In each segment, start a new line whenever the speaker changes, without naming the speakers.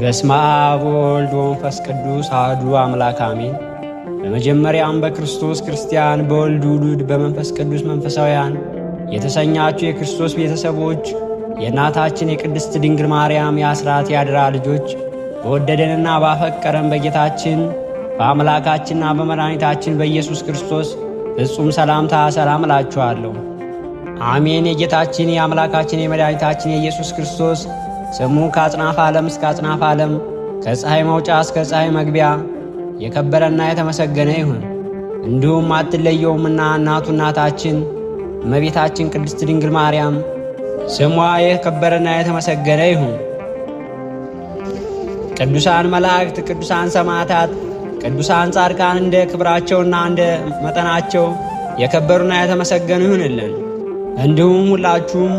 በስመ አብ ወወልድ ወመንፈስ ቅዱስ አሐዱ አምላክ አሜን። በመጀመሪያም በክርስቶስ ክርስቲያን በወልድ ውሉድ በመንፈስ ቅዱስ መንፈሳውያን የተሰኛችሁ የክርስቶስ ቤተሰቦች የእናታችን የቅድስት ድንግል ማርያም የአስራት ያድራ ልጆች በወደደንና ባፈቀረን በጌታችን በአምላካችንና በመድኃኒታችን በኢየሱስ ክርስቶስ ፍጹም ሰላምታ ሰላም እላችኋለሁ። አሜን። የጌታችን የአምላካችን የመድኃኒታችን የኢየሱስ ክርስቶስ ስሙ ከአጽናፈ ዓለም እስከ አጽናፈ ዓለም ከፀሐይ መውጫ እስከ ፀሐይ መግቢያ የከበረና የተመሰገነ ይሁን። እንዲሁም አትለየውምና እናቱ እናታችን እመቤታችን ቅድስት ድንግል ማርያም ስሟ የከበረና የተመሰገነ ይሁን። ቅዱሳን መላእክት፣ ቅዱሳን ሰማዕታት፣ ቅዱሳን ጻድቃን እንደ ክብራቸውና እንደ መጠናቸው የከበሩና የተመሰገኑ ይሁንልን። እንዲሁም ሁላችሁም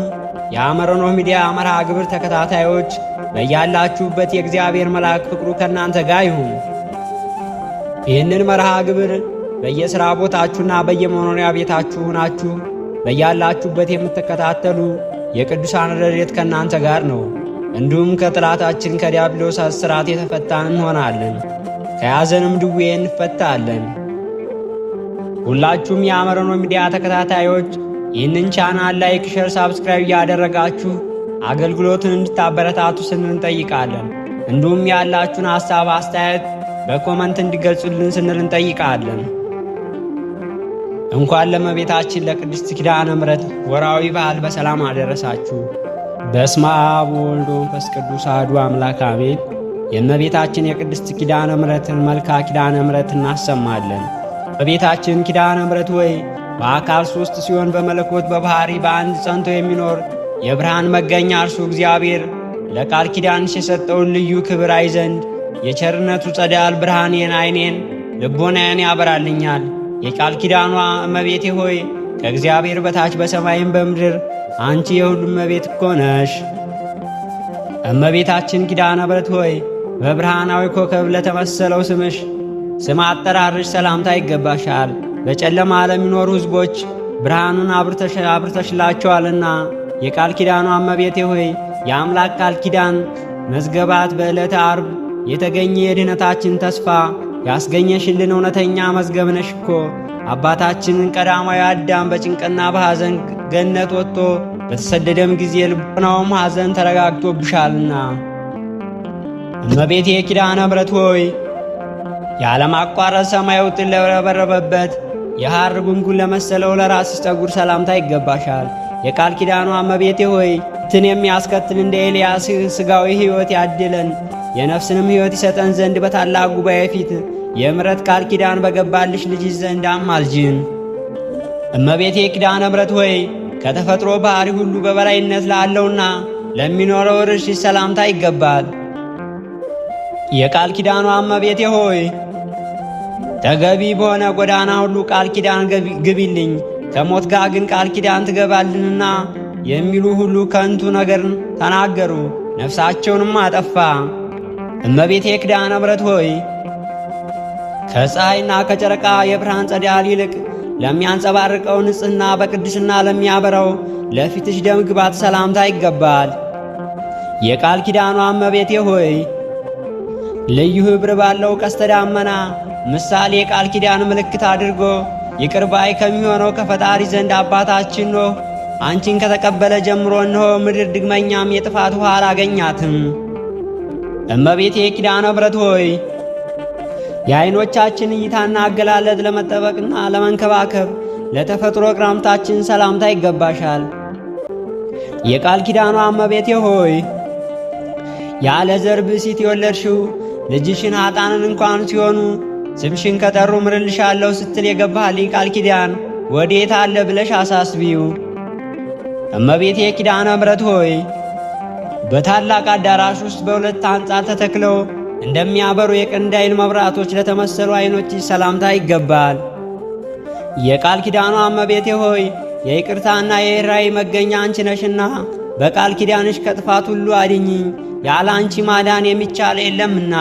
የአመረኖ ሚዲያ መርሃ ግብር ተከታታዮች በያላችሁበት የእግዚአብሔር መልአክ ፍቅሩ ከእናንተ ጋር ይሁን። ይህንን መርሃ ግብር በየሥራ ቦታችሁና በየመኖሪያ ቤታችሁ ሆናችሁ በያላችሁበት የምትከታተሉ የቅዱሳን ረድኤት ከእናንተ ጋር ነው። እንዲሁም ከጠላታችን ከዲያብሎስ እስራት የተፈታን እንሆናለን፣ ከያዘንም ድዌ እንፈታለን። ሁላችሁም የአመረኖ ሚዲያ ተከታታዮች ይህንን ቻናል ላይክ፣ ሼር፣ ሳብስክራይብ እያደረጋችሁ አገልግሎትን እንድታበረታቱ ስንል እንጠይቃለን። እንዲሁም ያላችሁን ሐሳብ አስተያየት በኮመንት እንዲገልጹልን ስንል እንጠይቃለን። እንኳን ለእመቤታችን ለቅድስት ኪዳነ ምሕረት ወርሃዊ በዓል በሰላም አደረሳችሁ። በስመ አብ ወወልድ ወመንፈስ ቅዱስ አሐዱ አምላክ አሜን። የእመቤታችን የቅድስት ኪዳነ ምሕረትን መልካ ኪዳነ ምሕረት እናሰማለን። እመቤታችን ኪዳነ ምሕረት ወይ በአካል ሦስት ሲሆን በመለኮት በባሕሪ በአንድ ጸንቶ የሚኖር የብርሃን መገኛ እርሱ እግዚአብሔር ለቃል ኪዳንሽ የሰጠውን ልዩ ክብር አይ ዘንድ የቸርነቱ ጸዳል ብርሃኔን ዓይኔን ልቦናዬን ያበራልኛል። የቃል ኪዳኗ እመቤቴ ሆይ ከእግዚአብሔር በታች በሰማይም በምድር አንቺ የሁሉም እመቤት እኮ ነሽ። እመቤታችን ኪዳነ ምሕረት ሆይ በብርሃናዊ ኮከብ ለተመሰለው ስምሽ ስም አጠራርሽ ሰላምታ ይገባሻል። በጨለማ ለሚኖሩ ሕዝቦች ብርሃኑን አብርተሽላቸዋልና የቃል ኪዳኗ እመቤቴ ሆይ የአምላክ ቃል ኪዳን መዝገባት በዕለተ ዓርብ የተገኘ የድኅነታችን ተስፋ ያስገኘሽልን እውነተኛ መዝገብ ነሽ እኮ። አባታችንን ቀዳማዊ አዳም በጭንቅና በሐዘን ገነት ወጥቶ በተሰደደም ጊዜ ልቦናውም ሐዘን ተረጋግቶብሻልና እመቤቴ ኪዳነ ምሕረት ሆይ ያለማቋረጥ ሰማዩ ጥል ለበረበበት የሐር ጉንጉን ለመሰለው ለራስሽ ጠጉር ሰላምታ ይገባሻል። የቃል ኪዳኗ እመቤቴ ሆይ ትን የሚያስከትል እንደ ኤልያስ ሥጋዊ ሕይወት ያድለን የነፍስንም ሕይወት ይሰጠን ዘንድ በታላቅ ጉባኤ ፊት የምሕረት ቃል ኪዳን በገባልሽ ልጅሽ ዘንድ አማልጅን። እመቤቴ ኪዳነ ምሕረት ሆይ ከተፈጥሮ ባሕሪ ሁሉ በበላይነት ላለውና ለሚኖረው ርሽሽ ሰላምታ ይገባል። የቃል ኪዳኗ እመቤቴ ሆይ ተገቢ በሆነ ጎዳና ሁሉ ቃል ኪዳን ግቢልኝ፣ ከሞት ጋር ግን ቃል ኪዳን ትገባልንና የሚሉ ሁሉ ከንቱ ነገር ተናገሩ፣ ነፍሳቸውንም አጠፋ። እመቤቴ ኪዳነ ምሕረት ሆይ ከፀሐይና ከጨረቃ የብርሃን ጸዳል ይልቅ ለሚያንጸባርቀው ንጽሕና በቅድስና ለሚያበራው ለፊትሽ ደም ግባት ሰላምታ ይገባል። የቃል ኪዳኗ እመቤቴ ሆይ ልዩ ኅብር ባለው ቀስተ ደመና ምሳሌ የቃል ኪዳን ምልክት አድርጎ ይቅር ባይ ከሚሆነው ከፈጣሪ ዘንድ አባታችን ኖህ አንቺን ከተቀበለ ጀምሮ እነሆ ምድር ድግመኛም የጥፋት ውሃ አላገኛትም። እመቤቴ ኪዳነ ምሕረት ሆይ የዓይኖቻችን እይታና አገላለጥ ለመጠበቅና ለመንከባከብ ለተፈጥሮ ቅራምታችን ሰላምታ ይገባሻል። የቃል ኪዳኗ እመቤቴ ሆይ ያለ ዘር ብእሲት የወለድሽው ልጅሽን ኃጥአንን እንኳን ሲሆኑ ስምሽን ከጠሩ ምርልሻለሁ ስትል የገባህልኝ ቃል ኪዳን ወዴት አለ ብለሽ አሳስቢው። እመቤቴ ኪዳነ ምሕረት ሆይ በታላቅ አዳራሽ ውስጥ በሁለት አንጻር ተተክለው እንደሚያበሩ የቀንዳይል መብራቶች ለተመሰሉ ዓይኖችሽ ሰላምታ ይገባል። የቃል ኪዳኗ እመቤቴ ሆይ የይቅርታና የርኅራኄ መገኛ አንቺ ነሽና በቃል ኪዳንሽ ከጥፋት ሁሉ አድኝኝ፣ ያለ አንቺ ማዳን የሚቻል የለምና።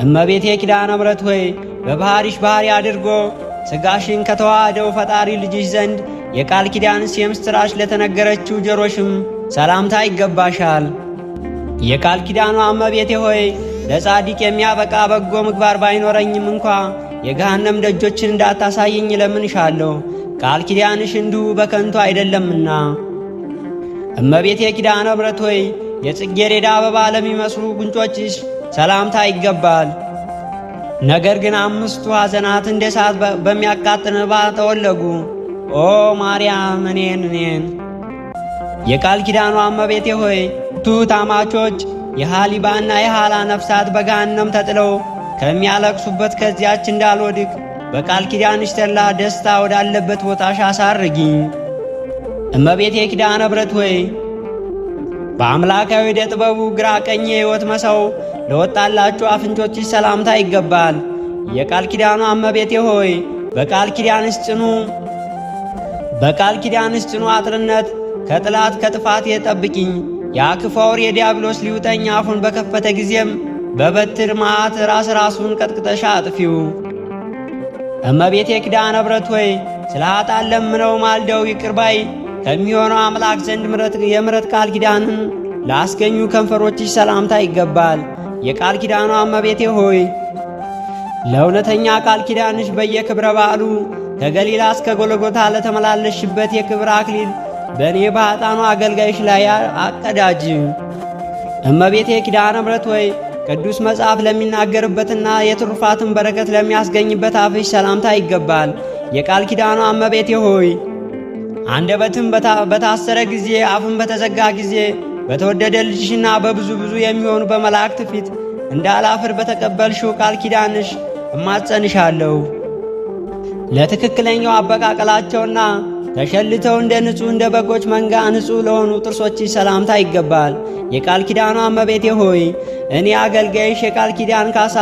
እመቤቴ ኪዳነ ምሕረት ሆይ በባሕሪሽ ባሕሪ አድርጎ ሥጋሽን ከተዋሃደው ፈጣሪ ልጅሽ ዘንድ የቃል ኪዳንስ የምስራች ለተነገረችው ጆሮሽም ሰላምታ ይገባሻል። የቃል ኪዳኗ እመቤቴ ሆይ ለጻድቅ የሚያበቃ በጎ ምግባር ባይኖረኝም እንኳ የገሃነም ደጆችን እንዳታሳየኝ እለምንሻለሁ። ቃል ኪዳንሽ እንዲሁ በከንቱ አይደለምና። እመቤቴ ኪዳነ ምሕረት ሆይ የጽጌረዳ አበባ ለሚመስሉ ጉንጮችሽ ሰላምታ ይገባል። ነገር ግን 5ቱ ሐዘናት እንደ እሳት በሚያቃጥል እንባ ተወለጉ። ኦ ማርያም እኔን የቃል ኪዳኗ እመቤቴ ሆይ ትሑት አማቾች የሃሊባና የሃላ ነፍሳት በገሃነም ተጥለው ከሚያለቅሱበት ከዚያች እንዳልወድቅ በቃል ኪዳንሽ ተድላ ደስታ ወዳለበት ቦታሽ አሳርጊኝ። እመቤቴ ኪዳነ ምሕረት ሆይ በአምላካዊ ዕደ ጥበቡ ግራ ቀኝ የሕይወት መሰው ለወጣላችሁ አፍንጮችሽ ሰላምታ ይገባል። የቃል ኪዳኗ እመቤቴ ሆይ በቃል ኪዳንሽ ጽኑ አጥርነት ከጥላት ከጥፋት የጠብቂኝ። ያ ክፉ አውሬ የዲያብሎስ ሊውጠኝ አፉን በከፈተ ጊዜም በበትር መዓት ራሱን ቀጥቅጠሻ አጥፊው። እመቤቴ ኪዳነ ምሕረት ሆይ ስለ ኃጥአን ለምነው ማልደው ይቅር ባይ ከሚሆነው አምላክ ዘንድ የምሕረት ቃል ኪዳንን ላስገኙ ከንፈሮችሽ ሰላምታ ይገባል። የቃል ኪዳኗ እመቤቴ ሆይ ለእውነተኛ ቃል ኪዳንሽ በየክብረ በዓሉ ከገሊላ እስከ ጎልጎታ ለተመላለሽበት የክብር አክሊል በእኔ በኃጥአኑ አገልጋይሽ ላይ አቀዳጅ። እመቤቴ ኪዳነ ምሕረት ሆይ ቅዱስ መጽሐፍ ለሚናገርበትና የትሩፋትን በረከት ለሚያስገኝበት አፍሽ ሰላምታ ይገባል። የቃል ኪዳኗ እመቤቴ ሆይ አንደበትም በታሰረ ጊዜ አፍም በተዘጋ ጊዜ በተወደደ ልጅሽና በብዙ የሚሆኑ በመላእክት ፊት እንዳላፍር በተቀበልሽው ቃል ኪዳንሽ እማጸንሻለሁ። ለትክክለኛው አበቃቀላቸውና ተሸልተው እንደ ንጹሕ እንደ በጎች መንጋ ንጹሕ ለሆኑ ጥርሶችሽ ሰላምታ ይገባል። የቃል ኪዳኗ እመቤቴ ሆይ እኔ አገልጋይሽ የቃል ኪዳን ካሳ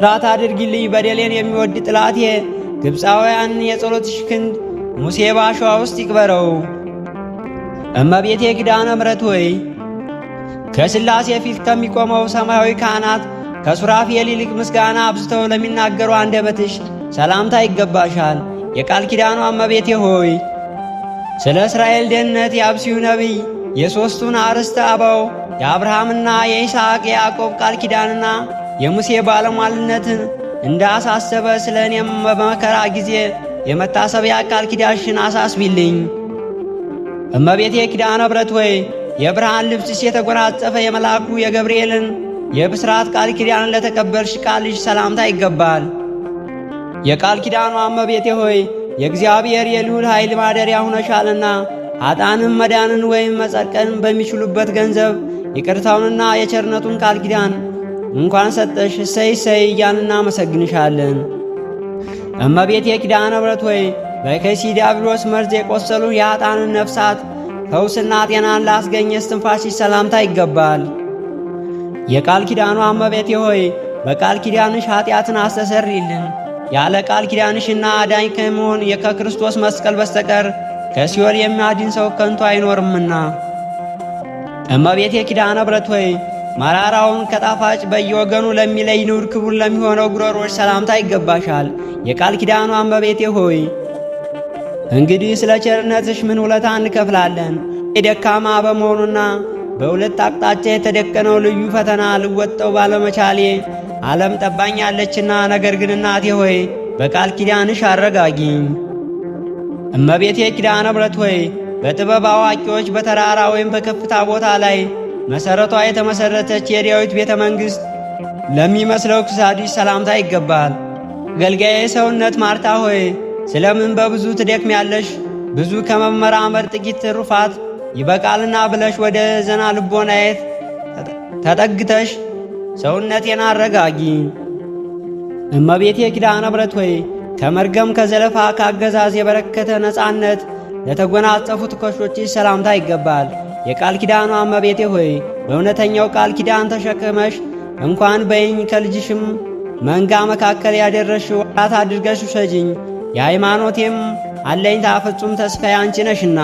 ራት አድርጊልኝ። በደሌን የሚወድ ጥላቴ ግብፃውያን የጸሎትሽ ክንድ ሙሴ ባሸዋ ውስጥ ይቅበረው። እመቤቴ ኪዳነ ምሕረት ሆይ ከሥላሴ ፊት ከሚቆመው ሰማያዊ ካህናት ከሱራፌል ይልቅ ምስጋና አብዝተው ለሚናገሩ አንደበትሽ ሰላምታ ይገባሻል። የቃል ኪዳኗ እመቤቴ ሆይ ስለ እስራኤል ደህንነት የአብሲዩ ነቢይ የሦስቱን አርዕስተ አበው የአብርሃምና የይስሐቅ የያዕቆብ ቃል ኪዳንና የሙሴ ባለሟልነትን እንዳሳሰበ ስለ እኔም በመከራ ጊዜ የመታሰቢያ ቃል ኪዳንሽን አሳስቢልኝ። እመቤቴ ኪዳነ ምሕረት ሆይ የብርሃን ልብስሽ የተጎናጸፈ የመልአኩ የገብርኤልን የብስራት ቃል ኪዳን ለተቀበልሽ ቃልሽ ሰላምታ ይገባል። የቃል ኪዳኗ እመቤቴ ሆይ የእግዚአብሔር የልዑል ኃይል ማደሪያ ሆነሻልና ኃጥአንም መዳንን ወይም መጸድቀን በሚችሉበት ገንዘብ ይቅርታውንና የቸርነቱን ቃል ኪዳን እንኳን ሰጠሽ። እሰይ እሰይ እያልን እናመሰግንሻለን። እመቤቴ ኪዳነ ምሕረት ሆይ በከይሲ ዲያብሎስ መርዝ የቆሰሉ የኃጥአንን ነፍሳት ፈውስና ጤናን ላስገኘ እስትንፋስሽ ሰላምታ ይገባል። የቃል ኪዳኗ እመቤቴ ሆይ በቃል ኪዳንሽ ኃጢአትን አስተሰርይልን። ያለ ቃል ኪዳንሽና አዳኝ ከመሆን ከክርስቶስ መስቀል በስተቀር ከሲኦል የሚያድን ሰው ከንቱ አይኖርምና። እመቤቴ ኪዳነ ምሕረት ሆይ መራራውን ከጣፋጭ በየወገኑ ለሚለይ ንዑድ ክቡር ለሚሆነው ጉሮሮች ሰላምታ ይገባሻል። የቃል ኪዳኗ እመቤቴ ሆይ እንግዲህ ስለ ቸርነትሽ ምን ውለታ እንከፍላለን? የደካማ በመሆኑና በሁለት አቅጣጫ የተደቀነው ልዩ ፈተና ልወጣው ባለመቻሌ ዓለም ጠባኛለችና፣ ነገር ግን እናቴ ሆይ በቃል ኪዳንሽ አረጋጊኝ። እመቤቴ ኪዳነ ምሕረት ሆይ በጥበብ አዋቂዎች በተራራ ወይም በከፍታ ቦታ ላይ መሠረቷ የተመሠረተች የዳዊት ቤተ መንግሥት ለሚመስለው ክሳድሽ ሰላምታ ይገባል። አገልጋዬ ሰውነት ማርታ ሆይ ስለምን በብዙ ትደክሚያለሽ? ብዙ ከመመራመር ጥቂት ትሩፋት ይበቃልና ብለሽ ወደ ዘና ልቦናዬት ተጠግተሽ ሰውነቴን አረጋጊ። እመቤቴ ኪዳነ ምሕረት ሆይ ከመርገም ከዘለፋ ከአገዛዝ የበረከተ ነፃነት ለተጎናጸፉ ትከሾችሽ ሰላምታ ይገባል። የቃል ኪዳኗ እመቤቴ ሆይ በእውነተኛው ቃል ኪዳን ተሸክመሽ እንኳን በይኝ ከልጅሽም መንጋ መካከል ያደረሽው ራት አድርገሽ ውሰጂኝ። የሃይማኖቴም አለኝታ ፍጹም ተስፋዬ አንቺ ነሽና።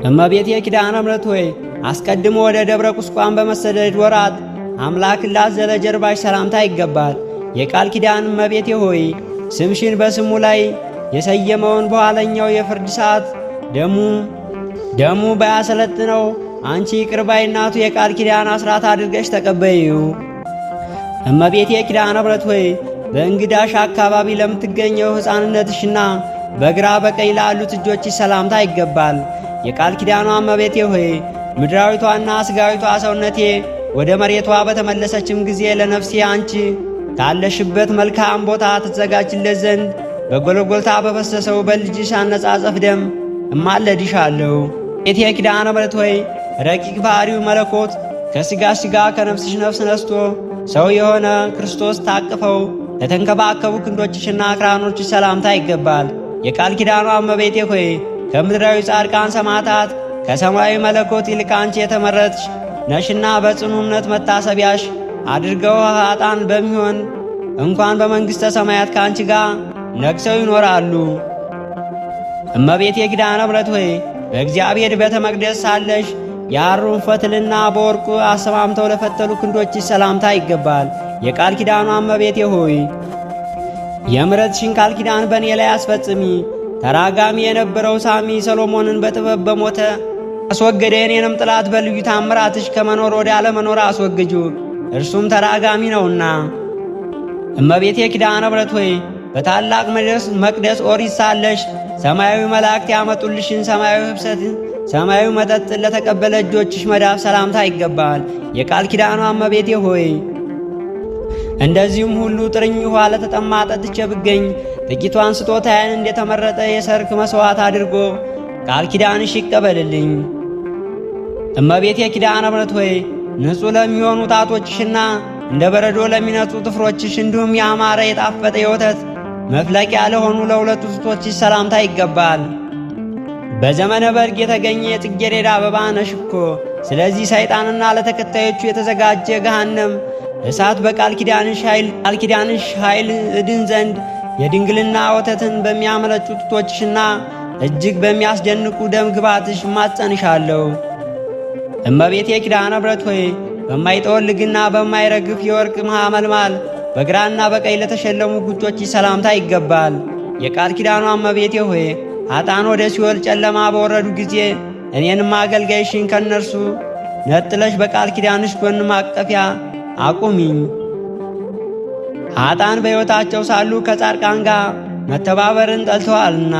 እመቤቴ ኪዳነ ምሕረት ሆይ አስቀድሞ ወደ ደብረ ቁስቋም በመሰደድ ወራት አምላክን ላዘለ ጀርባሽ ሰላምታ ይገባል። የቃል ኪዳን እመቤቴ ሆይ ስምሽን በስሙ ላይ የሰየመውን በኋለኛው የፍርድ ሰዓት ደሙ ባያሰለጥነው አንቺ ይቅር ባይ እናቱ የቃል ኪዳን አስራት አድርገሽ ተቀበይው። እመቤቴ ኪዳነ ምሕረት ሆይ በእንግዳሽ አካባቢ ለምትገኘው ሕፃንነትሽና በግራ በቀኝ ላሉት እጆችሽ ሰላምታ ይገባል። የቃል ኪዳኗ እመቤቴ ሆይ ምድራዊቷና ሥጋዊቷ ሰውነቴ ወደ መሬቷ በተመለሰችም ጊዜ ለነፍሴ አንቺ ካለሽበት መልካም ቦታ ትዘጋጅለት ዘንድ በጎልጎልታ በፈሰሰው በልጅሽ አነጻጸፍ ደም እማለድሻለሁ። እቴ ኪዳነ ምሕረት ሆይ ረቂቅ ባሕሪው መለኮት ከሥጋሽ ሥጋ ከነፍስሽ ነፍስ ነስቶ ሰው የሆነ ክርስቶስ ታቅፈው ለተንከባከቡ ክንዶችሽና ክራኖችሽ ሰላምታ ይገባል። የቃል ኪዳኗ እመቤቴ ሆይ ከምድራዊ ጻድቃን ሰማዕታት ከሰማያዊ መለኮት ይልቅ አንቺ የተመረጥሽ ነሽና በጽኑ እምነት መታሰቢያሽ አድርገው ኃጥአን በሚሆን እንኳን በመንግሥተ ሰማያት ከአንቺ ጋር ነግሰው ይኖራሉ። እመቤቴ ኪዳነ ምሕረት ሆይ በእግዚአብሔር ቤተ መቅደስ ሳለሽ የሐሩን ፈትልና በወርቁ አሰማምተው ለፈተሉ ክንዶችሽ ሰላምታ ይገባል። የቃል ኪዳኗ እመቤቴ ሆይ የምሕረትሽን ቃል ኪዳን በእኔ ላይ አስፈጽሚ። ተራጋሚ የነበረው ሳሚ ሰሎሞንን በጥበብ በሞተ አስወገደ። የኔንም ጥላት በልዩ ታምራትሽ ከመኖር ወደ አለመኖር አስወግጁ፣ እርሱም ተራጋሚ ነውና። እመቤቴ ኪዳነ ምሕረት ሆይ በታላቅ መቅደስ ኦሪት ሳለሽ ሰማያዊ መላእክት ያመጡልሽን ሰማያዊ ህብሰትን ሰማያዊ መጠጥን ለተቀበለ እጆችሽ መዳፍ ሰላምታ ይገባል። የቃል ኪዳኗ እመቤቴ ሆይ እንደዚሁም ሁሉ ጥርኝ ውኃ ለተጠማ ጠጥቼ ብገኝ ጥቂቷን ስጦታዬን እንደተመረጠ የሰርክ መሥዋዕት አድርጎ ቃል ኪዳንሽ ይቀበልልኝ። እመቤቴ ኪዳነ ምሕረት ሆይ ንጹሕ ለሚሆኑ ጣቶችሽና እንደ በረዶ ለሚነጹ ጥፍሮችሽ እንዲሁም ያማረ የጣፈጠ የወተት መፍለቂያ ለሆኑ ለሁለቱ ጡቶችሽ ሰላምታ ይገባል። በዘመነ በርግ የተገኘ የጽጌረዳ አበባ ነሽ እኮ። ስለዚህ ሰይጣንና ለተከታዮቹ የተዘጋጀ ገሃነም እሳት በቃል ኪዳንሽ ኃይል እድን ዘንድ የድንግልና ወተትን በሚያመለጩ ጡቶችሽና እጅግ በሚያስደንቁ ደም ግባትሽ እማጸንሻለሁ። እመቤቴ ኪዳነ ምሕረት ሆይ በማይጠወልግና በማይረግፍ የወርቅ መሐመልማል በግራና በቀኝ ለተሸለሙ ጉንጮችሽ ሰላምታ ይገባል። የቃል ኪዳኗ እመቤቴ ሆይ ኃጥአን ወደ ሲኦል ጨለማ በወረዱ ጊዜ እኔንም አገልጋይሽን ከነርሱ ነጥለሽ በቃል ኪዳንሽ ጎን ማቀፊያ አቁሚኝ። ኃጥአን በሕይወታቸው ሳሉ ከጻድቃን ጋር መተባበርን ጠልተዋልና